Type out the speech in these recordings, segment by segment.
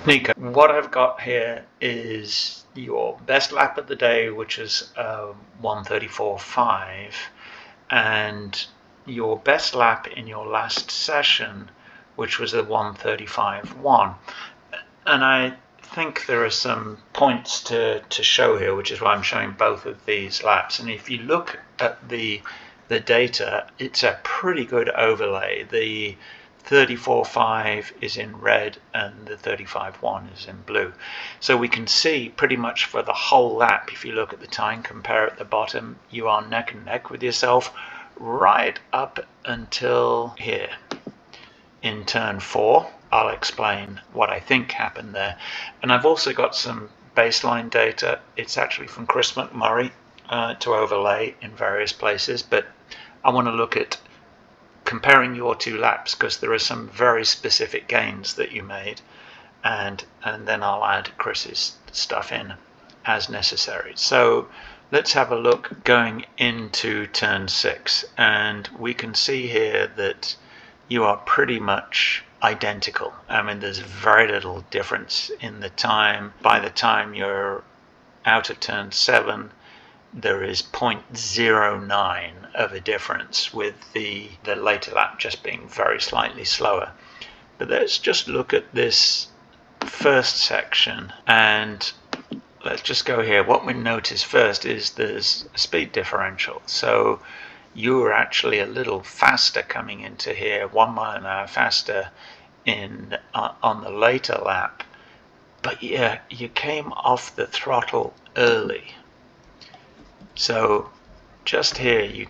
Niko, what I've got here is your best lap of the day, which is 1:34.5, and your best lap in your last session, which was a 1:35.1. And I think there are some points to show here, which is why I'm showing both of these laps. And if you look at the data, it's a pretty good overlay. The 34.5 is in red and the 35.1 is in blue. So we can see pretty much for the whole lap, if you look at the time compare at the bottom, you are neck and neck with yourself right up until here in turn 4. I'll explain what I think happened there. And I've also got some baseline data. It's actually from Chris McMurray to overlay in various places, but I want to look at comparing your two laps because there are some very specific gains that you made, and then I'll add Chris's stuff in as necessary. So let's have a look going into turn 6, and we can see here that you are pretty much identical. I mean, there's very little difference in the time. By the time you're out of turn 7, there is 0.09 of a difference, with the later lap just being very slightly slower. But let's just look at this first section, and let's just go here. What we notice first is there's a speed differential. So you were actually a little faster coming into here, 1 mile an hour faster on the later lap, but yeah, you came off the throttle early. So just here you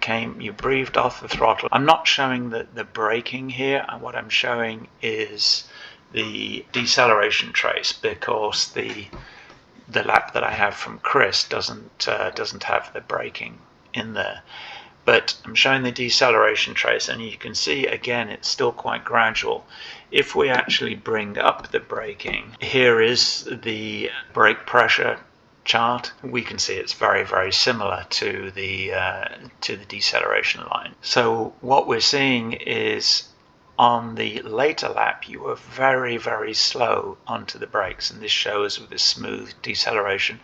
breathed off the throttle. I'm not showing the braking here. What I'm showing is the deceleration trace, because the lap that I have from Chris doesn't have the braking in there. But I'm showing the deceleration trace, and you can see again it's still quite gradual. If we actually bring up the braking, here is the brake pressure chart. We can see it's very, very similar to the deceleration line. So what we're seeing is on the later lap you were very, very slow onto the brakes, and this shows with a smooth deceleration.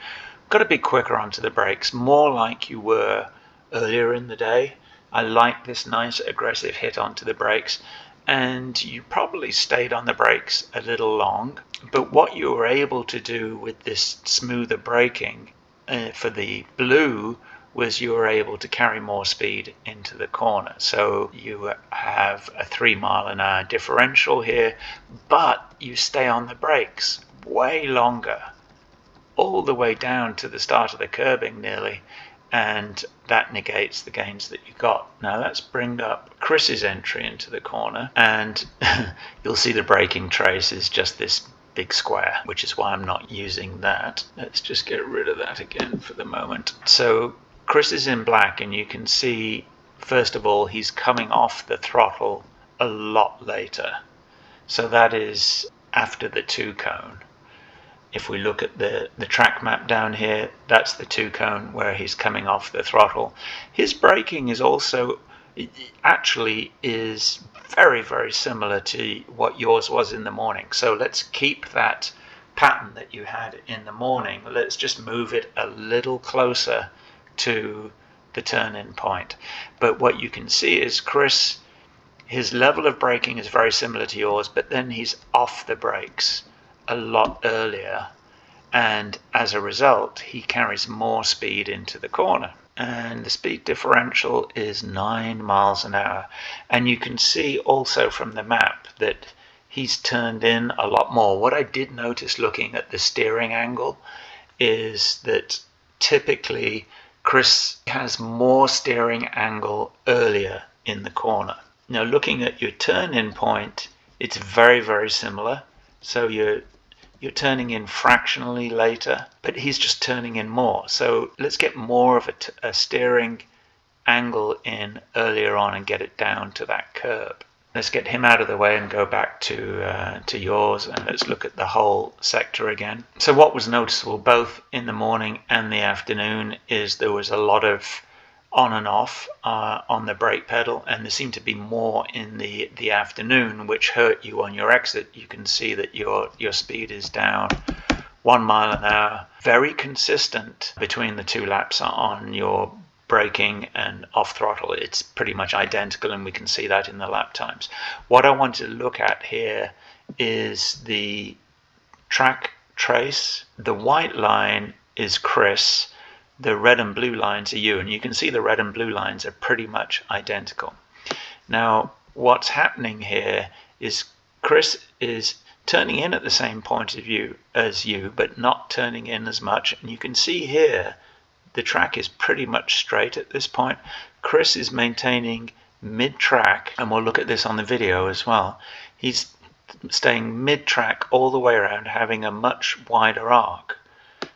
Got to be quicker onto the brakes, more like you were earlier in the day. I like this nice aggressive hit onto the brakes, and you probably stayed on the brakes a little long. But what you were able to do with this smoother braking for the blue was you were able to carry more speed into the corner. So you have a 3 mile an hour differential here, but you stay on the brakes way longer, all the way down to the start of the curbing nearly, and that negates the gains that you got. Now let's bring up Chris's entry into the corner, and you'll see the braking trace is just this big square, which is why I'm not using that. Let's just get rid of that again for the moment. So Chris is in black, and you can see first of all he's coming off the throttle a lot later. So that is after the 2 cone. If we look at the track map down here, that's the 2 cone where he's coming off the throttle. His braking is also actually is very, very similar to what yours was in the morning. So let's keep that pattern that you had in the morning. Let's just move it a little closer to the turn-in point. But what you can see is Chris, his level of braking is very similar to yours, but then he's off the brakes a lot earlier, and as a result he carries more speed into the corner, and the speed differential is 9 miles an hour. And you can see also from the map that he's turned in a lot more. What I did notice looking at the steering angle is that typically Chris has more steering angle earlier in the corner. Now looking at your turn-in point, it's very, very similar. So you're turning in fractionally later, but he's just turning in more. So let's get more of a steering angle in earlier on and get it down to that curb. Let's get him out of the way and go back to yours, and let's look at the whole sector again. So what was noticeable both in the morning and the afternoon is there was a lot of on and off on the brake pedal, and there seemed to be more in the afternoon, which hurt you on your exit. You can see that your speed is down 1 mile an hour, very consistent between the 2 laps on your braking and off throttle. It's pretty much identical, and we can see that in the lap times. What I want to look at here is the track trace. The white line is Chris, the red and blue lines are you, and you can see the red and blue lines are pretty much identical. Now what's happening here is Chris is turning in at the same point of view as you, but not turning in as much, and you can see here the track is pretty much straight at this point. Chris is maintaining mid-track, and we'll look at this on the video as well. He's staying mid-track all the way around, having a much wider arc.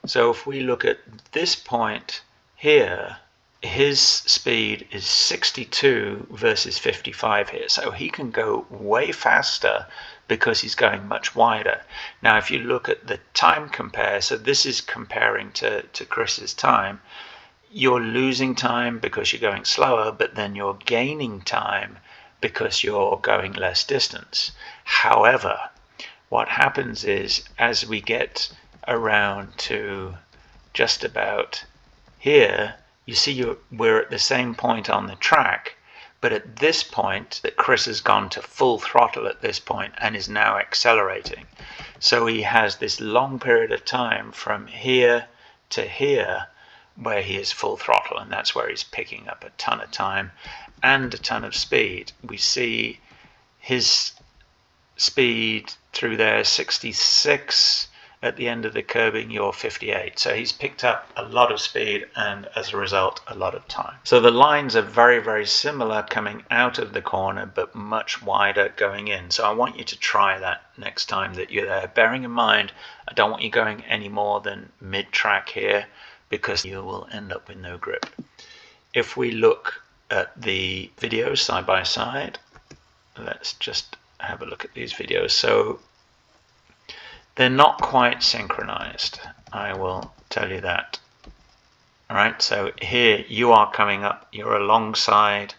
So if we look at this point here, his speed is 62 versus 55 here, so he can go way faster because he's going much wider. Now if you look at the time compare, so this is comparing to Chris's time, you're losing time because you're going slower, but then you're gaining time because you're going less distance. However, what happens is as we get around to just about here, you see we're at the same point on the track, but at this point that Chris has gone to full throttle at this point and is now accelerating. So he has this long period of time from here to here where he is full throttle, and that's where he's picking up a ton of time and a ton of speed. We see his speed through there 66, at the end of the curbing you're 58, so he's picked up a lot of speed and as a result a lot of time. So the lines are very, very similar coming out of the corner, but much wider going in. So I want you to try that next time that you're there, bearing in mind I don't want you going any more than mid-track here because you will end up with no grip. If we look at the videos side by side, let's just have a look at these videos. So they're not quite synchronized, I will tell you that. Alright, so here you are coming up, you're alongside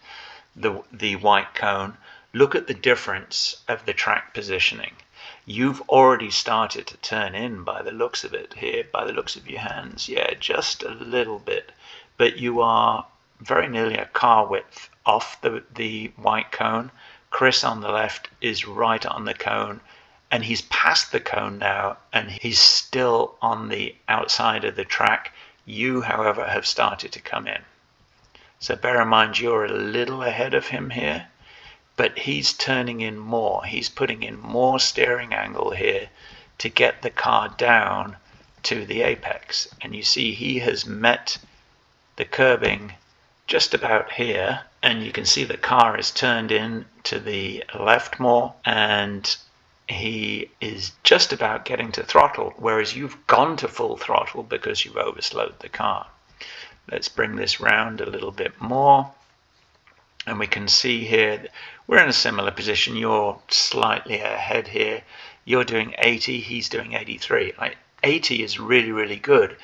the white cone. Look at the difference of the track positioning. You've already started to turn in by the looks of it here, by the looks of your hands. Yeah, just a little bit, but you are very nearly a car width off the white cone. Chris on the left is right on the cone, and he's past the cone now, and he's still on the outside of the track. You, however, have started to come in. So bear in mind you're a little ahead of him here, but he's turning in more. He's putting in more steering angle here to get the car down to the apex. And you see he has met the curbing just about here, and you can see the car is turned in to the left more, and he is just about getting to throttle, whereas you've gone to full throttle because you've overslowed the car. Let's bring this round a little bit more, and we can see here we're in a similar position. You're slightly ahead here. You're doing 80, he's doing 83. 80 is really, really good,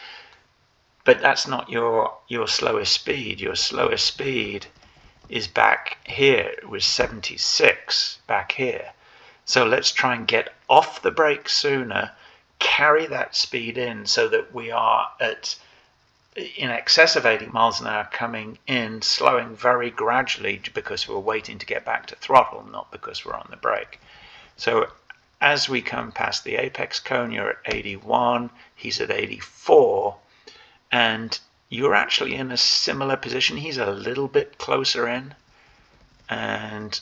but that's not your slowest speed. Your slowest speed is back here. It was 76 back here. So let's try and get off the brake sooner, carry that speed in so that we are in excess of 80 miles an hour coming in, slowing very gradually because we're waiting to get back to throttle, not because we're on the brake. So as we come past the apex cone, you're at 81, he's at 84, and you're actually in a similar position. He's a little bit closer in, and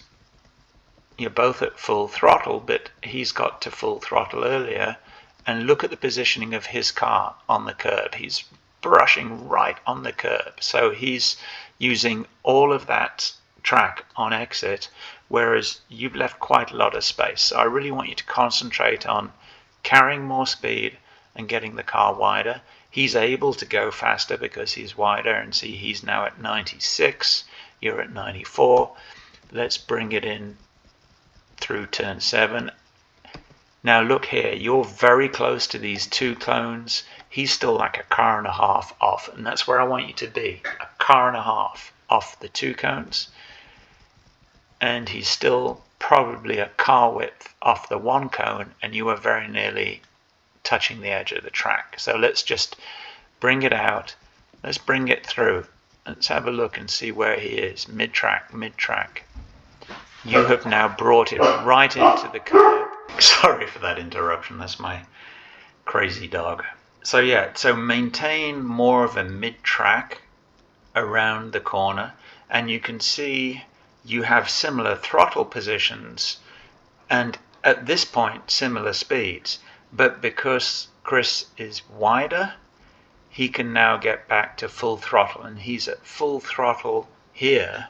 you're both at full throttle, but he's got to full throttle earlier. And look at the positioning of his car on the curb. He's brushing right on the curb, so he's using all of that track on exit, whereas you've left quite a lot of space. So I really want you to concentrate on carrying more speed and getting the car wider. He's able to go faster because he's wider, and see he's now at 96, you're at 94. Let's bring it in through turn 7. Now look here, you're very close to these two cones. He's still like a car and a half off, and that's where I want you to be, a car and a half off the 2 cones, and he's still probably a car width off the 1 cone, and you are very nearly touching the edge of the track. So let's just bring it out. Let's bring it through. Let's have a look and see where he is. Mid-track, mid-track. You have now brought it right into the curb. Sorry for that interruption. That's my crazy dog. So yeah, so maintain more of a mid-track around the corner, and you can see you have similar throttle positions and at this point similar speeds, but because Chris is wider, he can now get back to full throttle, and he's at full throttle here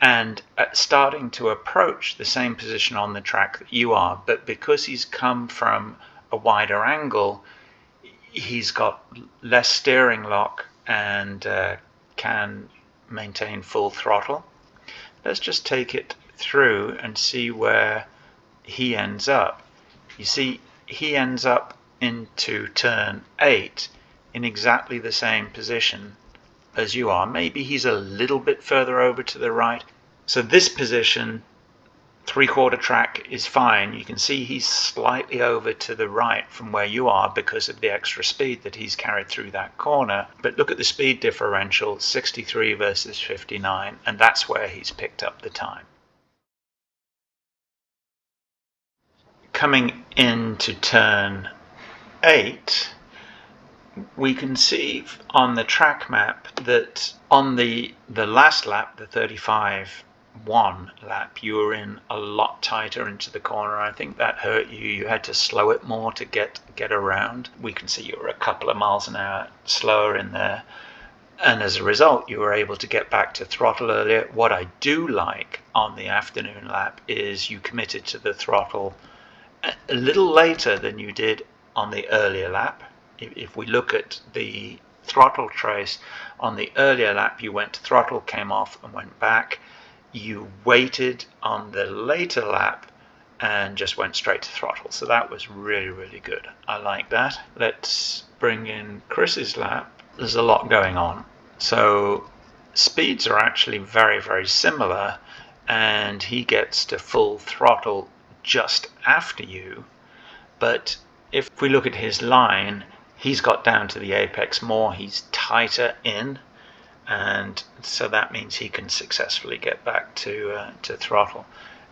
and starting to approach the same position on the track that you are, but because he's come from a wider angle, he's got less steering lock and can maintain full throttle. Let's just take it through and see where he ends up. You see, he ends up into turn 8 in exactly the same position as you are. Maybe he's a little bit further over to the right. So this position, 3/4 track, is fine. You can see he's slightly over to the right from where you are because of the extra speed that he's carried through that corner. But look at the speed differential, 63 versus 59, and that's where he's picked up the time. Coming into turn 8, we can see on the track map that on the last lap, the 35.1 lap, you were in a lot tighter into the corner. I think that hurt you. You had to slow it more to get around. We can see you were a couple of miles an hour slower in there, and as a result you were able to get back to throttle earlier. What I do like on the afternoon lap is you committed to the throttle a little later than you did on the earlier lap. If we look at the throttle trace, on the earlier lap you went to throttle, came off and went back. You waited on the later lap and just went straight to throttle. So that was really, really good. I like that. Let's bring in Chris's lap. There's a lot going on. So speeds are actually very, very similar, and he gets to full throttle just after you. But if we look at his line, he's got down to the apex more. He's tighter in, and so that means he can successfully get back to throttle.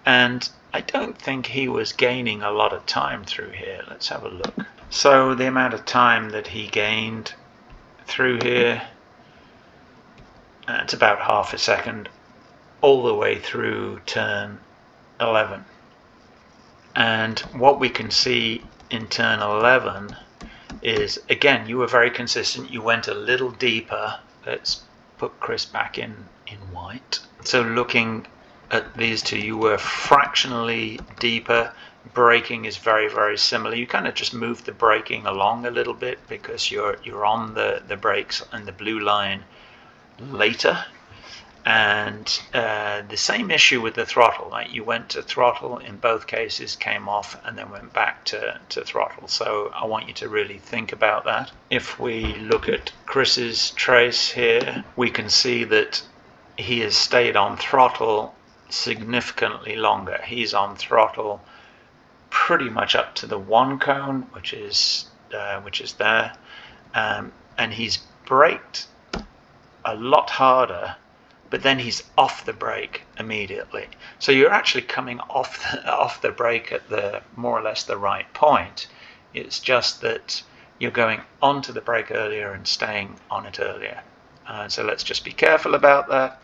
And I don't think he was gaining a lot of time through here. Let's have a look. So the amount of time that he gained through here, it's about half a second all the way through turn 11. And what we can see in turn 11 is, again, you were very consistent. You went a little deeper. Let's put Chris back in white. So looking at these two, you were fractionally deeper. Braking is very, very similar. You kind of just move the braking along a little bit because you're on the brakes and the blue line later. And the same issue with the throttle, right? You went to throttle in both cases, came off, and then went back to throttle. So I want you to really think about that. If we look at Chris's trace here, we can see that he has stayed on throttle significantly longer. He's on throttle pretty much up to the 1 cone, which is there, and he's braked a lot harder, but then he's off the brake immediately. So you're actually coming off the brake at the more or less the right point. It's just that you're going onto the brake earlier and staying on it earlier. So let's just be careful about that.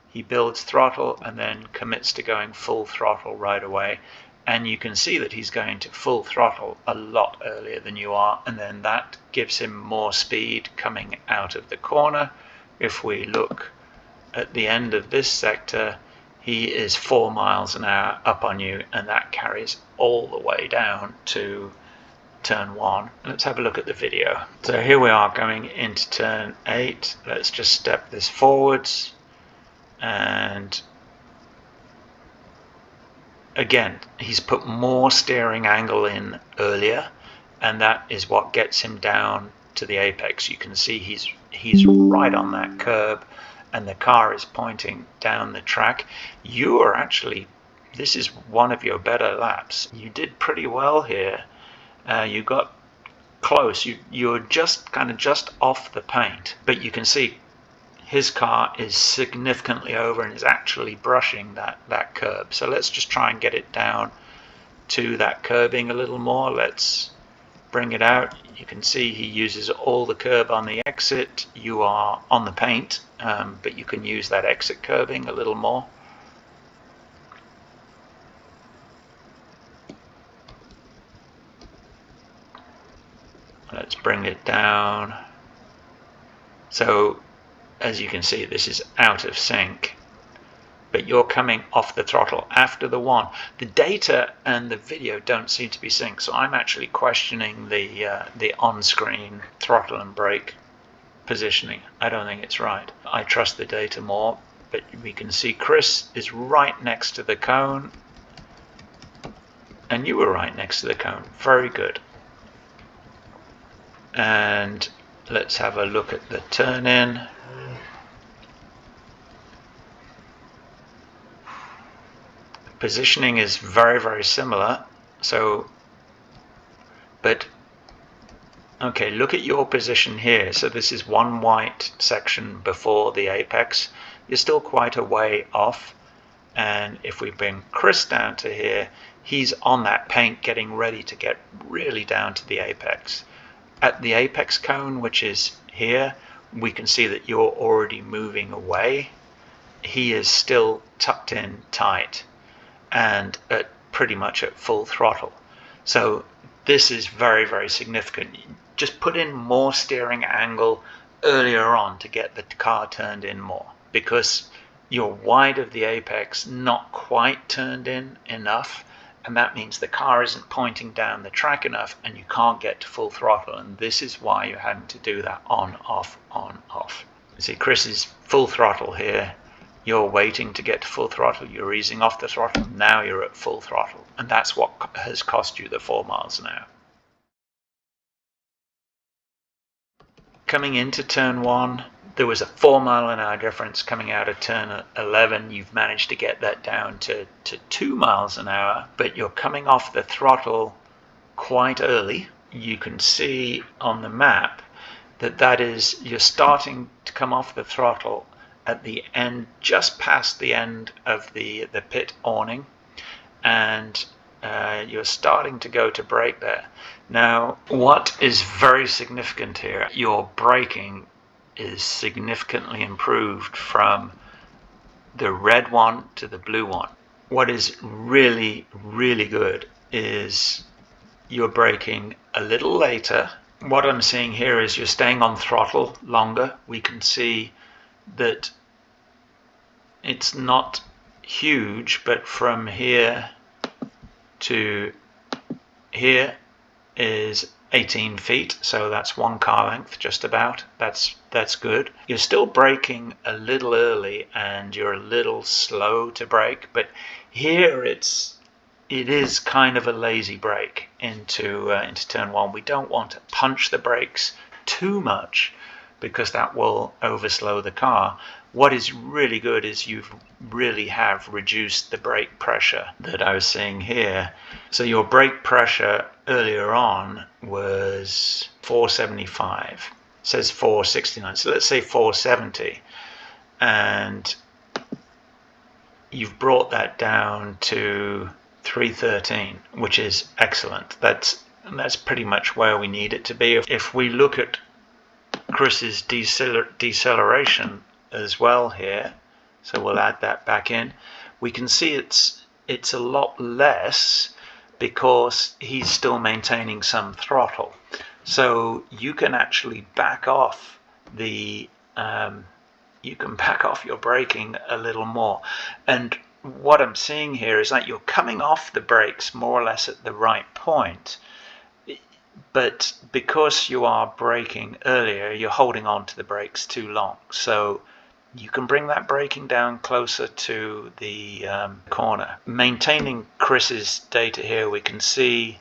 He builds throttle and then commits to going full throttle right away. And you can see that he's going to full throttle a lot earlier than you are, and then that gives him more speed coming out of the corner. If we look at the end of this sector, he is 4 miles an hour up on you, and that carries all the way down to turn 1. Let's have a look at the video. So here we are going into turn 8. Let's just step this forwards, and again, he's put more steering angle in earlier, and that is what gets him down to the apex. You can see he's right on that curb, and the car is pointing down the track. You are actually, this is one of your better laps. You did pretty well here. You got close. You're just kind of just off the paint, but you can see his car is significantly over and is actually brushing that curb. So let's just try and get it down to that curbing a little more. Let's bring it out. You can see he uses all the curb on the exit. You are on the paint, but you can use that exit curbing a little more. Let's bring it down. So as you can see, this is out of sync, but you're coming off the throttle after the one. The data and the video don't seem to be synced, so I'm actually questioning the on-screen throttle and brake positioning. I don't think it's right. I trust the data more, but we can see Chris is right next to the cone, and you were right next to the cone. Very good. And let's have a look at the turn-in. Positioning is very, very similar. So, but okay, look at your position here. So this is one white section before the apex. You're still quite a way off. And if we bring Chris down to here, he's on that paint getting ready to get really down to the apex. At the apex cone, which is here, we can see that you're already moving away. He is still tucked in tight and at pretty much at full throttle. So this is very, very significant. Just put in more steering angle earlier on to get the car turned in more, because you're wide of the apex, not quite turned in enough, and that means the car isn't pointing down the track enough and you can't get to full throttle. And this is why you're having to do that on, off, on, off. You see Chris is full throttle here. You're waiting to get to full throttle. You're easing off the throttle. Now you're at full throttle. And that's what has cost you the 4 miles an hour. Coming into turn 1, there was a 4 mile an hour difference coming out of turn 11. You've managed to get that down to 2 miles an hour, but you're coming off the throttle quite early. You can see on the map that is, you're starting to come off the throttle at the end, just past the end of the pit awning, and you're starting to go to brake there. Now, what is very significant here, your braking is significantly improved from the red one to the blue one. What is really, really good is you're braking a little later. What I'm seeing here is you're staying on throttle longer. We can see that it's not huge, but from here to here is 18 feet, so that's 1 car length just about. That's good. You're still braking a little early and you're a little slow to brake, but here it is kind of a lazy brake into turn 1. We don't want to punch the brakes too much because that will overslow the car. What is really good is you really have reduced the brake pressure that I was seeing here. So your brake pressure earlier on was 475. It says 469. So let's say 470. And you've brought that down to 313, which is excellent. That's pretty much where we need it to be. If we look at Chris's deceleration as well here, so we'll add that back in, we can see it's a lot less because he's still maintaining some throttle. So you can actually back off your braking a little more. And what I'm seeing here is that you're coming off the brakes more or less at the right point, but because you are braking earlier, you're holding on to the brakes too long. So you can bring that braking down closer to the corner. Maintaining Chris's data here, we can see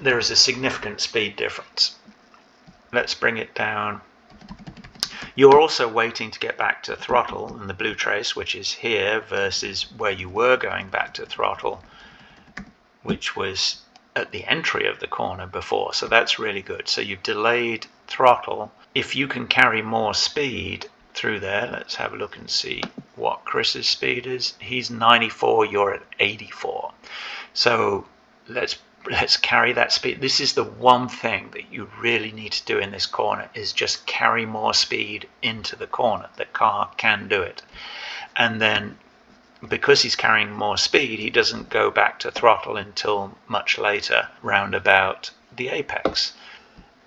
there is a significant speed difference. let's bring it down. You're also waiting to get back to throttle in the blue trace, which is here, versus where you were going back to throttle, which was at the entry of the corner before. So that's really good. So you've delayed throttle. If you can carry more speed through there, let's have a look and see what Chris's speed is. He's 94, you're at 84. So let's carry that speed. This is the one thing that you really need to do in this corner, is just carry more speed into the corner. The car can do it. And then because he's carrying more speed, he doesn't go back to throttle until much later, round about the apex.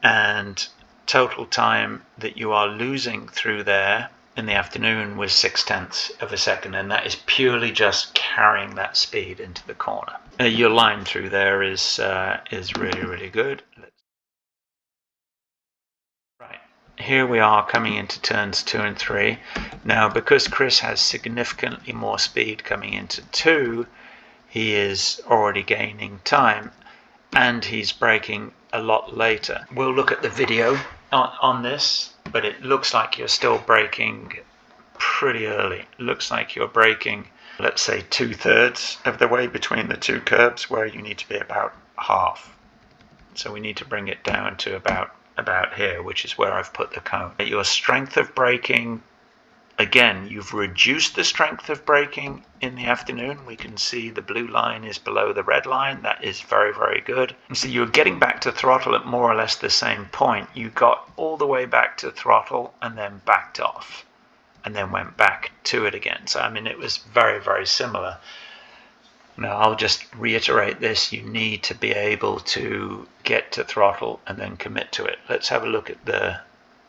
And total time that you are losing through there in the afternoon was 0.6 of a second, and that is purely just carrying that speed into the corner. Your line through there is really, really good. Right, here we are coming into turns 2 and 3. Now, because Chris has significantly more speed coming into 2, he is already gaining time, and he's braking a lot later. We'll look at the video on this, but it looks like you're still braking pretty early. It looks like you're braking, let's say, 2/3 of the way between the two curbs, where you need to be about half. So we need to bring it down to about here, which is where I've put the cone. Your strength of braking, again, you've reduced the strength of braking in the afternoon. We can see the blue line is below the red line. That is very, very good. So you're getting back to throttle at more or less the same point. You got all the way back to throttle and then backed off and then went back to it again. So, I mean, it was very, very similar. Now, I'll just reiterate this. You need to be able to get to throttle and then commit to it. Let's have a look at the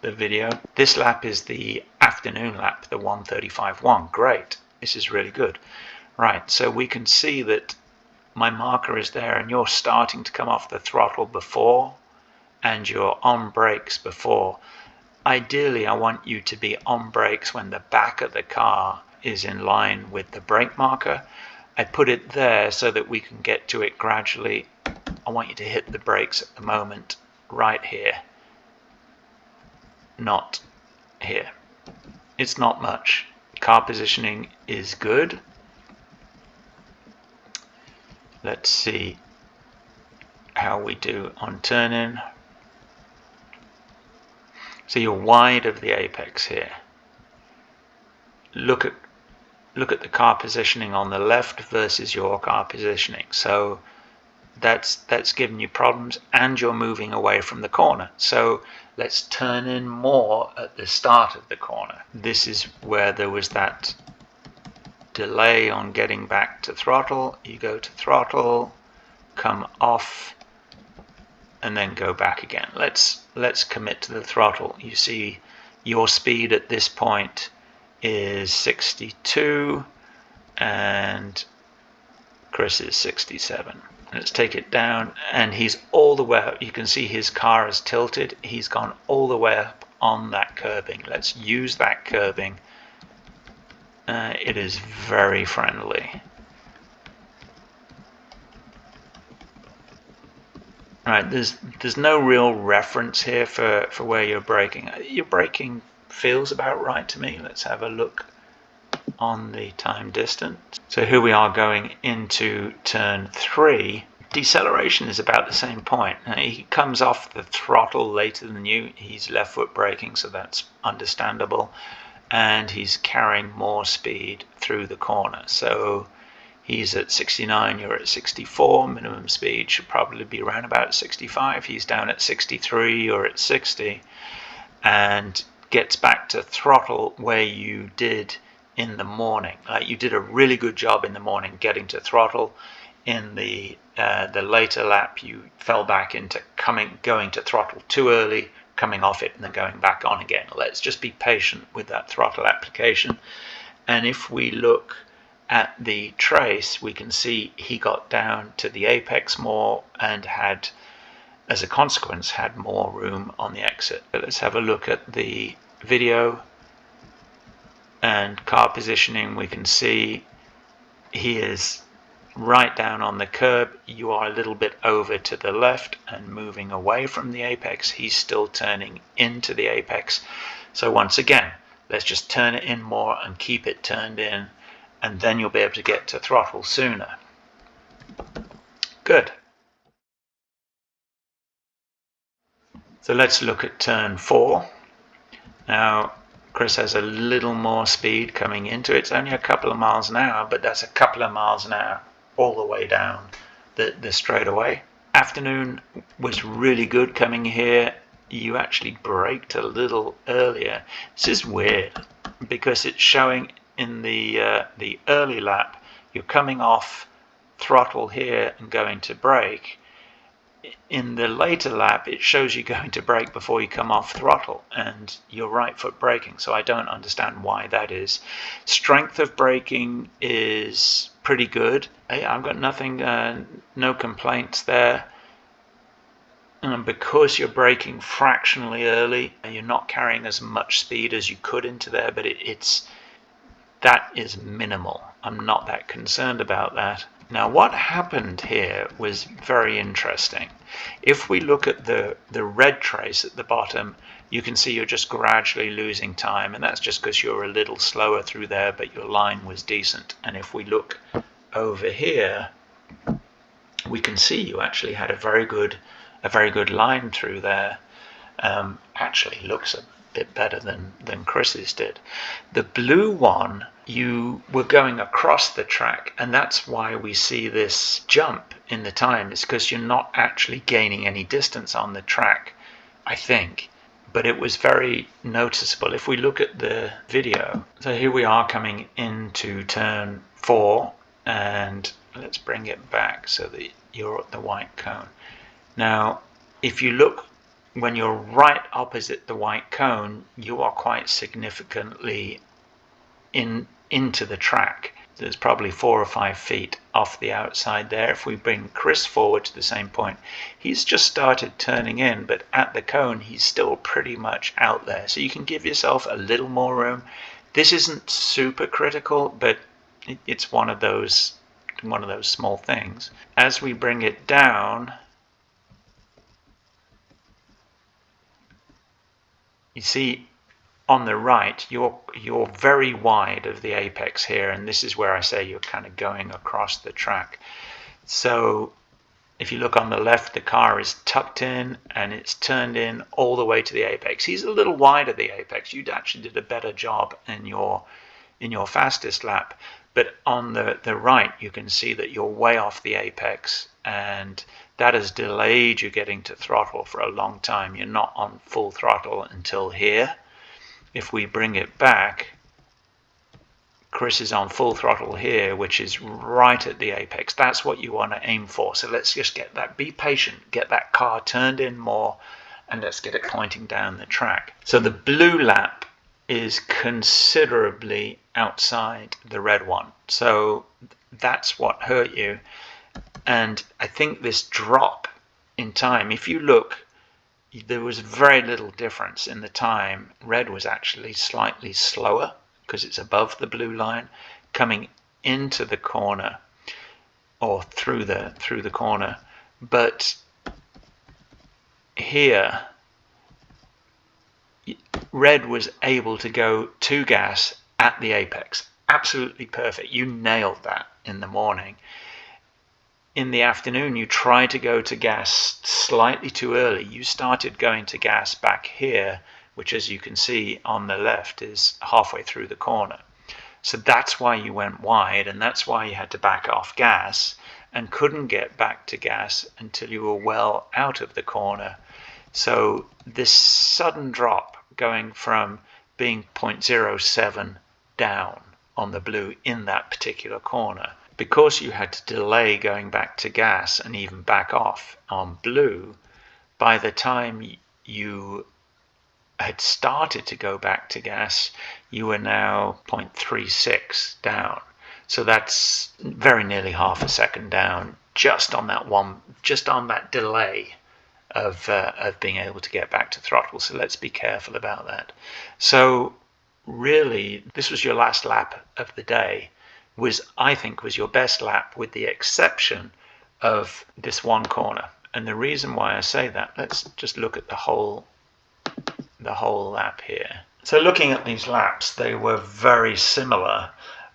video. This lap is the afternoon lap, the 1:35.1. Great. This is really good. Right, so we can see that my marker is there, and you're starting to come off the throttle before, and you're on brakes before. Ideally, I want you to be on brakes when the back of the car is in line with the brake marker. I put it there so that we can get to it gradually. I want you to hit the brakes at the moment right here, not here. It's not much. Car positioning is good. Let's see how we do on turn-in. So you're wide of the apex here. Look at the car positioning on the left versus your car positioning. So that's giving you problems, and you're moving away from the corner. So let's turn in more at the start of the corner. This is where there was that delay on getting back to throttle. You go to throttle, come off, and then go back again. Let's commit to the throttle. You see your speed at this point is 62 and Chris is 67. Let's take it down, and he's all the way up. You can see his car is tilted. He's gone all the way up on that curbing. Let's use that curbing. It is very friendly. Right, there's no real reference here for where you're braking. Your braking feels about right to me. Let's have a look on the time distance. So here we are going into turn 3. Deceleration is about the same point. He comes off the throttle later than you. He's left foot braking, so that's understandable. And he's carrying more speed through the corner. So he's at 69, you're at 64. Minimum speed should probably be around about 65. He's down at 63, you're at 60. And gets back to throttle where you did in the morning. You did a really good job in the morning getting to throttle. In the later lap, you fell back into going to throttle too early, coming off it, and then going back on again. Let's just be patient with that throttle application. And if we look at the trace, we can see he got down to the apex more and had, as a consequence, had more room on the exit. But let's have a look at the video and car positioning. We can see he is right down on the curb. You are a little bit over to the left and moving away from the apex. He's still turning into the apex. So once again, let's just turn it in more and keep it turned in, and then you'll be able to get to throttle sooner. Good. So let's look at turn 4. Now, Chris has a little more speed coming into it. It's only a couple of miles an hour, but that's a couple of miles an hour all the way down the straightaway. Afternoon was really good coming here. You actually braked a little earlier. This is weird because it's showing in the early lap you're coming off throttle here and going to brake. In the later lap, it shows you going to brake before you come off throttle and you're right foot braking. So I don't understand why that is. Strength of braking is pretty good. I've got nothing, no complaints there. And because you're braking fractionally early, you're not carrying as much speed as you could into there, but that is minimal. I'm not that concerned about that. Now, what happened here was very interesting. If we look at the red trace at the bottom, you can see you're just gradually losing time, and that's just because you're a little slower through there, but your line was decent. And if we look over here, we can see you actually had a very good line through there. Actually looks a bit better than Chris's did. The blue one, you were going across the track, and that's why we see this jump in the time. It's because you're not actually gaining any distance on the track, I think, but it was very noticeable. If we look at the video, so here we are coming into turn 4, and let's bring it back so that you're at the white cone. Now, if you look, when you're right opposite the white cone, you are quite significantly into the track. There's probably 4 or 5 feet off the outside there. If we bring Chris forward to the same point, he's just started turning in, but at the cone he's still pretty much out there. So you can give yourself a little more room. This isn't super critical, but it's one of those small things. As we bring it down, you see on the right, you're very wide of the apex here, and this is where I say you're kind of going across the track. So if you look on the left, the car is tucked in and it's turned in all the way to the apex. He's a little wide of the apex. You actually did a better job in your fastest lap, but on the right you can see that you're way off the apex, and that has delayed you getting to throttle for a long time. You're not on full throttle until here. If we bring it back, Chris is on full throttle here, which is right at the apex. That's what you want to aim for. So let's just get that, be patient, get that car turned in more, and let's get it pointing down the track. So the blue lap is considerably outside the red one. So that's what hurt you. And I think this drop in time, if you look, there was very little difference in the time. Red was actually slightly slower because it's above the blue line coming into the corner or through the corner. But here, red was able to go to gas at the apex. Absolutely perfect. You nailed that in the morning. In the afternoon, you tried to go to gas slightly too early. You started going to gas back here, which, as you can see on the left, is halfway through the corner. So that's why you went wide, and that's why you had to back off gas and couldn't get back to gas until you were well out of the corner. So this sudden drop going from being 0.07 down on the blue in that particular corner, because you had to delay going back to gas and even back off on blue, by the time you had started to go back to gas, you were now 0.36 down. So that's very nearly half a second down just on that delay of being able to get back to throttle. So let's be careful about that. So really, this was your last lap of the day. I think, was your best lap, with the exception of this one corner. And the reason why I say that, let's just look at the whole lap here. So looking at these laps, they were very similar.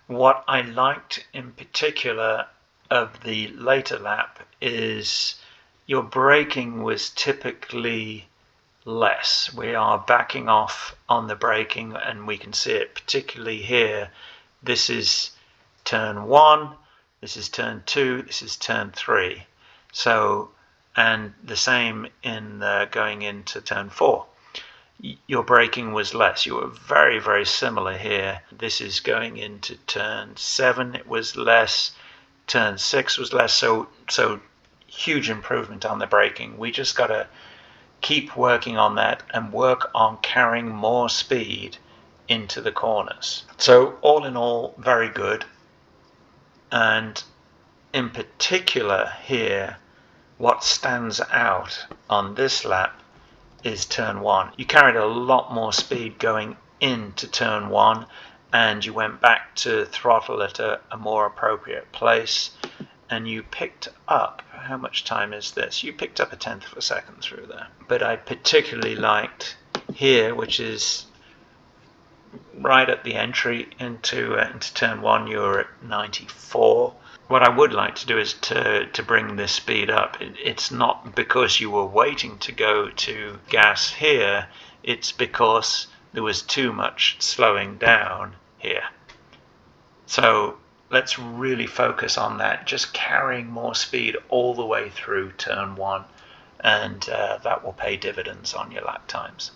What I liked in particular of the later lap is your braking was typically less. We are backing off on the braking, and we can see it particularly here. This is turn 1, this is turn 2, this is turn 3. So, and the same in going into turn 4. Your braking was less. You were very, very similar here. This is going into turn 7, it was less. Turn 6 was less. So huge improvement on the braking. We just got to keep working on that and work on carrying more speed into the corners. So all in all, very good. And in particular here, what stands out on this lap is turn 1. You carried a lot more speed going into turn 1, and you went back to throttle at a more appropriate place, and you picked up, how much time is this? You picked up 1/10 of a second through there. But I particularly liked here, which is right at the entry into turn 1, you're at 94. What I would like to do is to bring this speed up. It's not because you were waiting to go to gas here, it's because there was too much slowing down here. So let's really focus on that, just carrying more speed all the way through turn 1, and that will pay dividends on your lap times.